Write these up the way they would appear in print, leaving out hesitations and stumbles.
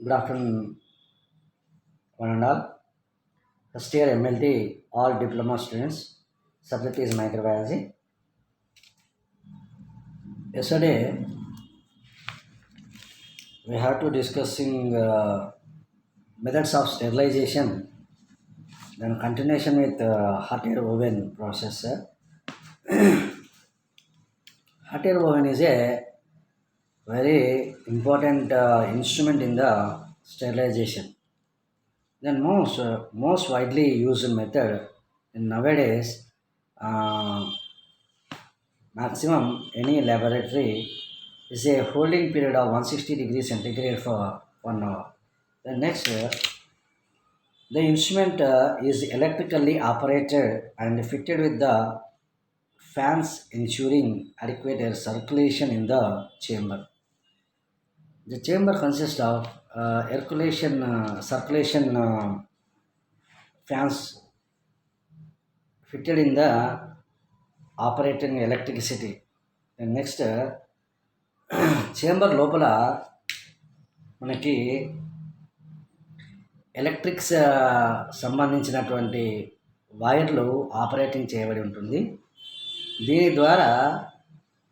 Good afternoon, one and all. First year MLT, all diploma students. Subject is microbiology. Yesterday, we have to discussing methods of sterilization. Then continuation with hot air oven process. Hot air oven is a very important instrument in the sterilization. Then most widely used method in nowadays. Maximum any laboratory is a holding period of 160 degrees centigrade for 1 hour. The next, the instrument is electrically operated and fitted with the fans ensuring adequate air circulation in the chamber. The chamber consists of circulation fans fitted in the operating electricity. And next, chamber లోపల మనకి electrics సంబంధించినటువంటి వైర్లు operating చేయబడి ఉంటుంది. దీని ద్వారా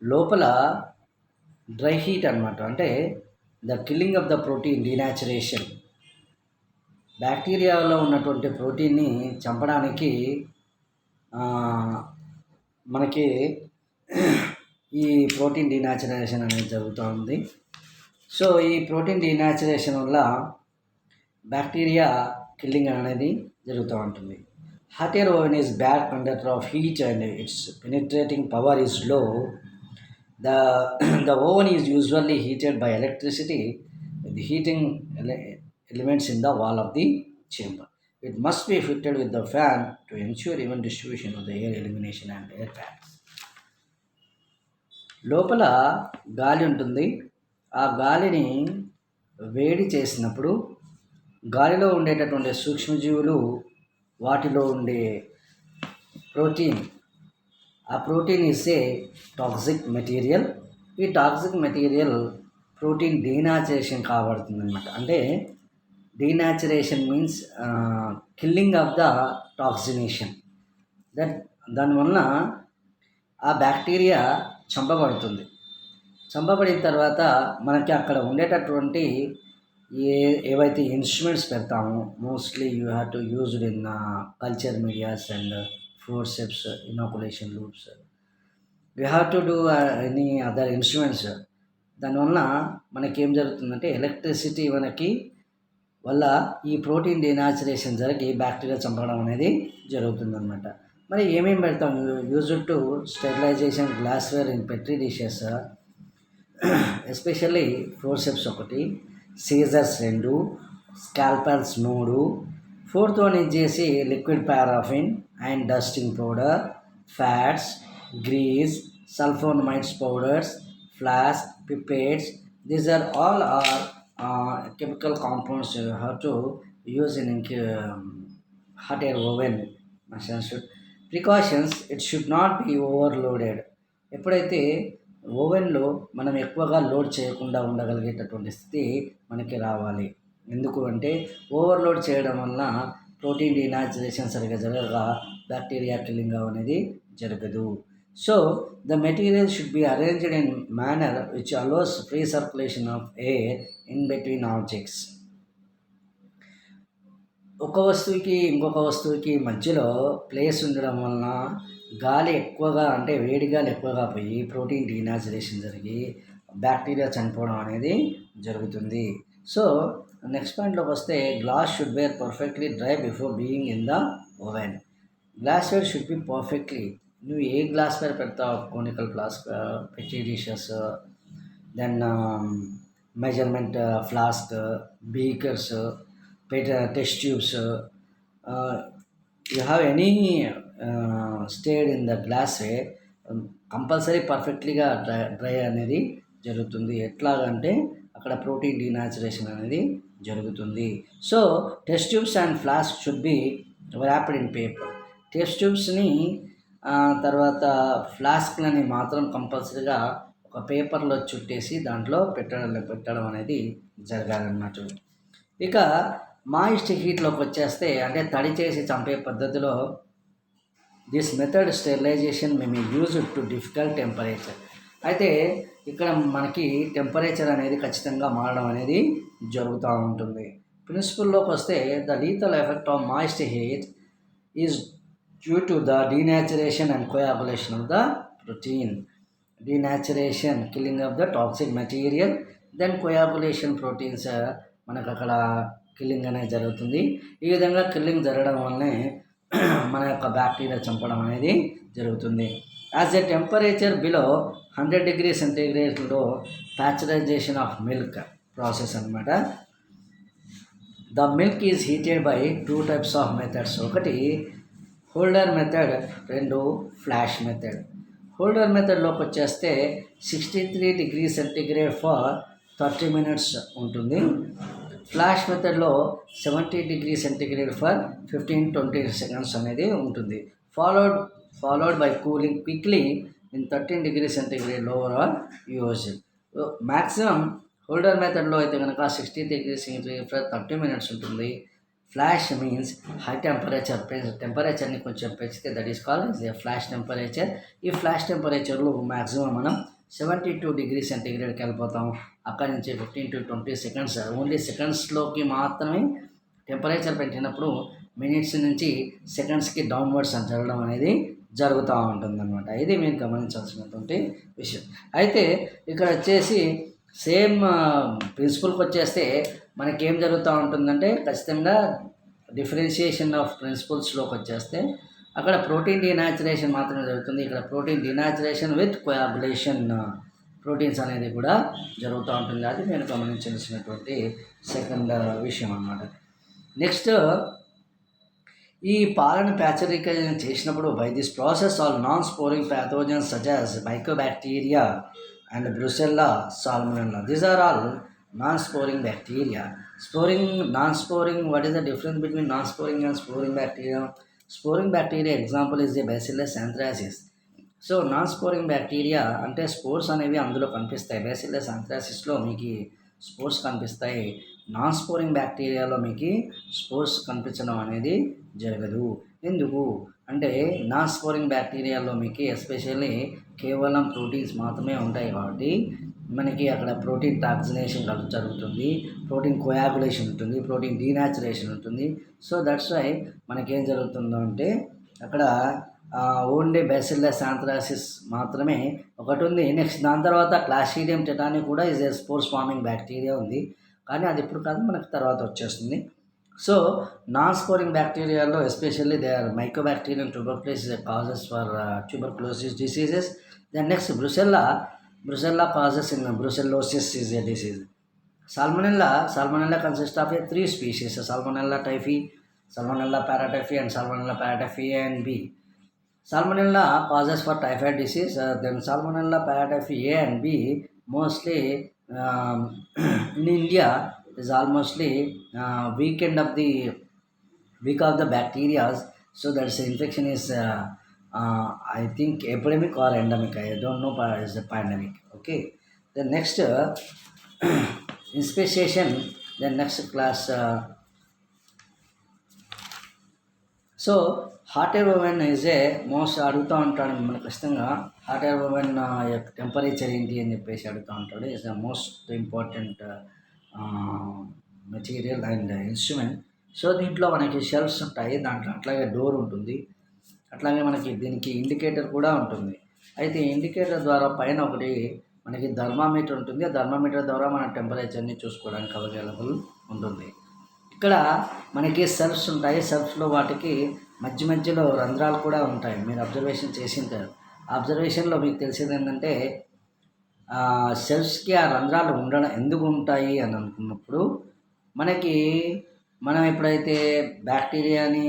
లోపల dry heat అనమాట, అంటే the killing of the protein denaturation, బ్యాక్టీరియాలో ఉన్నటువంటి ప్రోటీన్ని చంపడానికి మనకి ఈ ప్రోటీన్ డీనాచురేషన్ అనేది జరుగుతూ ఉంది. సో ఈ ప్రోటీన్ డీనాచురేషన్ వల్ల బ్యాక్టీరియా కిల్లింగ్ అనేది జరుగుతూ ఉంటుంది. Hot air oven is bad conductor of heat and its penetrating power is low. The oven is usually heated by electricity with the heating elements in the wall of the chamber. It must be fitted with the fan to ensure even distribution of the air elimination and air pads. లోపల గాలి ఉంటుంది. ఆ గాలిని వేడి చేసినప్పుడు గాలిలో ఉండేటటువంటి సూక్ష్మజీవులు వాటిలో ఉండే ప్రోటీన్, ఆ protein is a toxic material. ఈ టాక్సిక్ మెటీరియల్ ప్రోటీన్ డీనాచురేషన్ కాబడుతుంది అనమాట. అంటే denaturation means killing of the toxination. దానివల్ల ఆ బ్యాక్టీరియా చంపబడుతుంది. చంపబడిన తర్వాత మనకి అక్కడ ఉండేటటువంటి ఏవైతే ఇన్స్ట్రుమెంట్స్ పెడతామో, mostly you have to used in culture medias and forceps, inoculation loops, we have to do any other instruments. దానివల్ల మనకేం జరుగుతుందంటే ఎలక్ట్రిసిటీ వల్ల ఈ ప్రోటీన్ డీనాచురేషన్ జరిగి బ్యాక్టీరియా చంపడం అనేది జరుగుతుందన్నమాట. మరి ఏమేమి పెడతాం? Used to sterilisation glassware in petri dishes, especially forceps 1, scissors 2, scalpels 3, fourth one ఇచ్చేసి liquid paraffin and dusting powder, fats, grease, sulphonamides powders, flask, pipettes. These are all chemical compounds you have to use in hot air oven. Precautions, it should not be overloaded. ఎప్పుడైతే ఓవెన్లో మనం ఎక్కువగా load చేయకుండా ఉండగలిగేటటువంటి స్థితి మనకి రావాలి. ఎందుకు అంటే ఓవర్లోడ్ చేయడం వల్ల ప్రోటీన్ డీనాచురేషన్ సరిగా జరగక బ్యాక్టీరియా కిల్లింగ్ అనేది జరగదు. So the material should be arranged in manner which allows free circulation of air in between objects. ఒక వస్తువుకి ఇంకొక వస్తువుకి మధ్యలో ప్లేస్ ఉండడం వలన గాలి ఎక్కువగా, అంటే వేడి గాలి ఎక్కువగా పోయి ప్రోటీన్ డీనాచురేషన్ జరిగి బ్యాక్టీరియా చనిపోవడం అనేది జరుగుతుంది. సో నెక్స్ట్ పాయింట్లోకి వస్తే, glass should ware perfectly dry before being in the oven. Glassware should be perfectly, నువ్వు ఏ గ్లాస్ వేర్ పెడతావు, conical glass, petri dishes, then measurement flask, beakers, test tubes, you have any stayed in the glassware, compulsory పర్ఫెక్ట్లీగా dry అనేది జరుగుతుంది. ఎట్లాగంటే అక్కడ protein డీనాచురేషన్ అనేది జరుగుతుంది. So test tubes and flask should be wrapped in paper. Test ట్యూబ్స్ని తర్వాత ఫ్లాస్క్లని మాత్రం కంపల్సరీగా ఒక పేపర్లో చుట్టేసి దాంట్లో పెట్టడం అనేది జరగాలన్నమాట. ఇక మాయిస్ట్ హీట్లోకి వచ్చేస్తే అంటే తడి చేసి చంపే పద్ధతిలో దిస్ మెథడ్ స్టెరిలైజేషన్ మేము యూజ్ టు డిఫికల్ట్ టెంపరేచర్. అయితే ఇక్కడ మనకి టెంపరేచర్ అనేది ఖచ్చితంగా మారడం అనేది జరుగుతూ ఉంటుంది. ప్రిన్సిపల్లోకి వస్తే the lethal effect of moist heat is due to the denaturation and coagulation of the protein. Denaturation killing of the toxic material, then coagulation proteins మనకు అక్కడ కిల్లింగ్ అనేది జరుగుతుంది. ఈ విధంగా కిల్లింగ్ జరగడం వల్లనే మన యొక్క బ్యాక్టీరియా చంపడం అనేది జరుగుతుంది. As a temperature below 100 degree సెంటీగ్రేడ్లో ప్యాస్చరైజేషన్ ఆఫ్ మిల్క్ ప్రాసెస్ అనమాట. The milk is heated by 2 types of methods. ఒకటి హోల్డర్ మెథడ్, రెండు ఫ్లాష్ మెథడ్. హోల్డర్ మెథడ్లోకి వచ్చేస్తే 63 డిగ్రీ సెంటీగ్రేడ్ ఫర్ 30 మినిట్స్ ఉంటుంది. ఫ్లాష్ మెథడ్లో 70 డిగ్రీ సెంటీగ్రేడ్ ఫర్ 15-20 సెకండ్స్ అనేది ఉంటుంది. Followed by cooling quickly in 13 degree centigrade lower or use. Maximum holder మెథడ్లో అయితే కనుక 60 డిగ్రీ సెంటీగ్రేడ్ ఫర్ 30 మినిట్స్ ఉంటుంది. ఫ్లాష్ మీన్స్ హై టెంపరేచర్ని కొంచెం పెంచితే that is called a flash temperature. ఈ ఫ్లాష్ టెంపరేచర్లో మ్యాక్సిమం మనం 72 డిగ్రీ సెంటీగ్రేడ్కి వెళ్ళిపోతాం. అక్కడి నుంచి 15-20 సెకండ్స్, ఓన్లీ సెకండ్స్లోకి మాత్రమే టెంపరేచర్ పెట్టినప్పుడు మినిట్స్ నుంచి సెకండ్స్కి డౌన్వర్డ్స్ అని జరగడం అనేది జరుగుతూ ఉంటుందన్నమాట. ఇది మీరు గమనించాల్సినటువంటి విషయం. అయితే ఇక్కడ వచ్చేసి సేమ్ ప్రిన్సిపల్కి వచ్చేస్తే మనకేం జరుగుతూ ఉంటుందంటే ఖచ్చితంగా డిఫరెన్షియేషన్ ఆఫ్ ప్రిన్సిపల్స్లోకి వచ్చేస్తే అక్కడ ప్రోటీన్ డీనాచురేషన్ మాత్రమే జరుగుతుంది. ఇక్కడ protein denaturation with coagulation proteins అనేది కూడా జరుగుతూ ఉంటుంది. అది నేను గమనించాల్సినటువంటి సెకండ్ విషయం అన్నమాట. నెక్స్ట్, ఈ పాలను ప్యాచరీకరణ చేసినప్పుడు by this process all non sporing pathogens such as mycobacteria and brucella, salmonella, these are all non-sporing bacteria. Non-sporing, what is the difference between non-sporing and sporing bacteria? Sporing bacteria example is the Bacillus anthracis. So non sporing bacteria అంటే spores అనేవి అందులో కనిపిస్తాయి. Bacillus ఆంథ్రాసిస్లో మీకు spores కనిపిస్తాయి. Non sporing బ్యాక్టీరియాలో మీకు spores కనిపించడం అనేది జరగదు. ఎందుకు అంటే నాన్ స్పోరింగ్ బ్యాక్టీరియాలో మీకు ఎస్పెషల్లీ కేవలం ప్రోటీన్స్ మాత్రమే ఉంటాయి కాబట్టి మనకి అక్కడ ప్రోటీన్ టాక్సినేషన్ జరుగుతుంది, ప్రోటీన్ కోయాగులేషన్ ఉంటుంది, ప్రోటీన్ డీనాచురేషన్ ఉంటుంది. సో దట్స్ వై మనకేం జరుగుతుందో అంటే అక్కడ ఓన్లీ బ్యాసిల్లస్ ఆంథ్రాసిస్ మాత్రమే ఒకటి ఉంది. నెక్స్ట్ దాని తర్వాత క్లాస్ట్రీడియం టెటానీ కూడా is a spores forming bacteria ఉంది, కానీ అది ఇప్పుడు కాదు, మనకు తర్వాత వచ్చేస్తుంది. సో నాన్ స్పోరింగ్ బ్యాక్టీరియాలో especially they are mycobacterium tuberculosis causes for tuberculosis diseases. Then next brucella causes in brucellosis is a disease. Salmonella consists of 3 species: Salmonella typhi, Salmonella paratyphi, and Salmonella paratyphi A and B. Salmonella causes for typhoid disease. Then Salmonella paratyphi A and B mostly in India is almostly week of the bacteria. So that's infection is I think epidemic or endemic. I don't know, but it's a pandemic. Okay. The next speciation. The next class. So hot air oven is a most అడుగుతూ ఉంటాడు మనకు ఖచ్చితంగా. Hot air oven యొక్క temperature ఏంటి అని చెప్పేసి అడుగుతూ ఉంటాడు. Is the most important material and instrument. So దీంట్లో మనకి షెల్ఫ్స్ ఉంటాయి, దాంట్లో అట్లాగే డోర్ ఉంటుంది, అట్లాగే మనకి దీనికి ఇండికేటర్ కూడా ఉంటుంది. అయితే ఇండికేటర్ ద్వారా పైన ఒకటి మనకి థర్మామీటర్ ఉంటుంది. ఆ థర్మామీటర్ ద్వారా మన టెంపరేచర్ని చూసుకోవడానికి అవైలబుల్ ఉంటుంది. ఇక్కడ మనకి సెల్ఫ్స్ ఉంటాయి. సెల్ఫ్స్లో వాటికి మధ్యలో రంధ్రాలు కూడా ఉంటాయి. మీరు అబ్జర్వేషన్ చేసింటారు. అబ్జర్వేషన్లో మీకు తెలిసేది ఏంటంటే సెల్ఫ్స్కి ఆ రంధ్రాలు ఉండడం ఎందుకు ఉంటాయి అని అనుకున్నప్పుడు మనం ఎప్పుడైతే బ్యాక్టీరియాని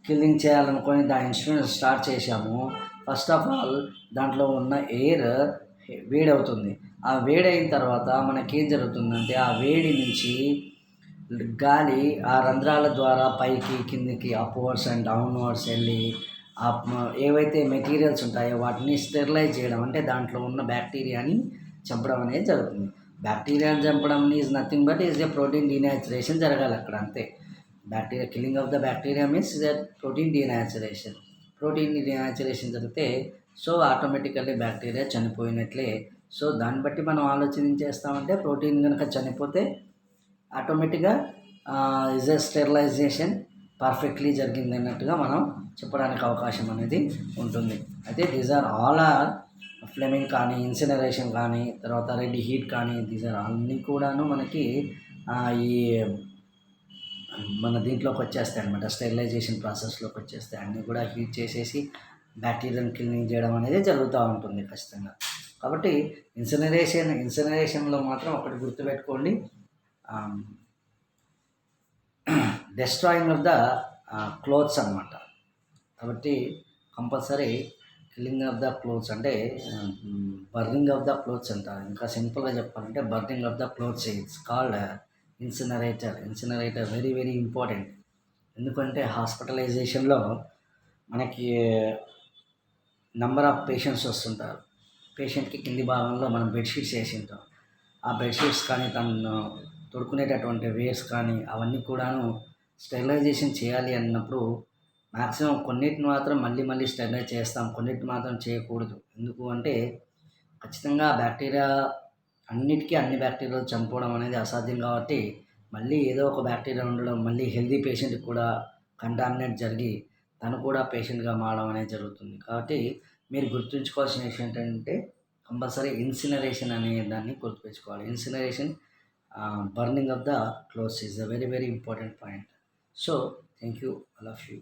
కిల్లింగ్ చేయాలనుకొని దాని ఇన్స్ట్రుమెంట్ స్టార్ట్ చేశామో ఫస్ట్ ఆఫ్ ఆల్ దాంట్లో ఉన్న ఎయిర్ వేడవుతుంది. ఆ వేడైన తర్వాత మనకేం జరుగుతుందంటే ఆ వేడి నుంచి గాలి ఆ రంధ్రాల ద్వారా పైకి కిందికి అప్వర్డ్స్ అండ్ డౌన్వర్డ్స్ వెళ్ళి ఏవైతే మెటీరియల్స్ ఉంటాయో వాటిని స్టెరిలైజ్ చేయడం, అంటే దాంట్లో ఉన్న బ్యాక్టీరియాని చంపడం అనేది జరుగుతుంది. బ్యాక్టీరియాని చంపడం is nothing but is a protein denaturation జరగాలి అక్కడ అంతే. Bacteria killing of the bacteria means that protein denaturation. Protein denaturation జరిగితే సో ఆటోమేటికల్లీ బ్యాక్టీరియా చనిపోయినట్లే. సో దాన్ని బట్టి మనం ఆలోచన ఏం చేస్తామంటే ప్రోటీన్ కనుక చనిపోతే ఆటోమేటిక్గా ఇజ్ ఎ స్టెరిలైజేషన్ పర్ఫెక్ట్లీ జరిగింది అన్నట్టుగా మనం చెప్పడానికి అవకాశం అనేది ఉంటుంది. అయితే these are all are flaming కానీ, ఇన్సినరేషన్ కానీ, తర్వాత రెడ్ హీట్ కానీ, దీస్ ఆర్ అన్నీ కూడాను మనకి ఈ మన దీంట్లోకి వచ్చేస్తాయి అనమాట. స్టెరిలైజేషన్ ప్రాసెస్లోకి వచ్చేస్తాయి. అన్నీ కూడా హీట్ చేసేసి బ్యాక్టీరియాని క్లీనింగ్ చేయడం అనేది జరుగుతూ ఉంటుంది ఖచ్చితంగా. కాబట్టి ఇన్సినరేషన్లో మాత్రం ఒకటి గుర్తుపెట్టుకోండి, డెస్ట్రాయింగ్ ఆఫ్ ద క్లోత్స్ అనమాట. కాబట్టి compulsory killing of the clothes అంటే బర్నింగ్ ఆఫ్ ద క్లోత్స్ అంటారు. ఇంకా సింపుల్గా చెప్పాలంటే burning of the clothes it's called incinerator very very important. ఎందుకంటే హాస్పిటలైజేషన్లో మనకి నంబర్ ఆఫ్ పేషెంట్స్ వస్తుంటారు. పేషెంట్కి కింది భాగంలో మనం బెడ్షీట్స్ వేసి ఉంటాం. ఆ బెడ్షీట్స్ కానీ తను తొడుకునేటటువంటి వేర్స్ కానీ అవన్నీ కూడాను స్టెరిలైజేషన్ చేయాలి అన్నప్పుడు మ్యాక్సిమం కొన్నిటిని మాత్రం మళ్ళీ స్టెరిలైజ్ చేస్తాం, కొన్నిటిని మాత్రం చేయకూడదు. ఎందుకు అంటే ఖచ్చితంగా బ్యాక్టీరియా అన్నిటికీ అన్ని బ్యాక్టీరియాలు చనిపోవడం అనేది అసాధ్యం. కాబట్టి మళ్ళీ ఏదో ఒక బ్యాక్టీరియా ఉండడం, మళ్ళీ హెల్దీ పేషెంట్కి కూడా కంటామినేట్ జరిగి తను కూడా పేషెంట్గా మారడం అనేది జరుగుతుంది. కాబట్టి మీరు గుర్తుంచుకోవాల్సిన విషయం ఏంటంటే కంపల్సరీ ఇన్సినరేషన్ అనే దాన్ని గుర్తుపెట్టుకోవాలి. Incineration burning of the clothes is a very very important point. So thank you, I love you.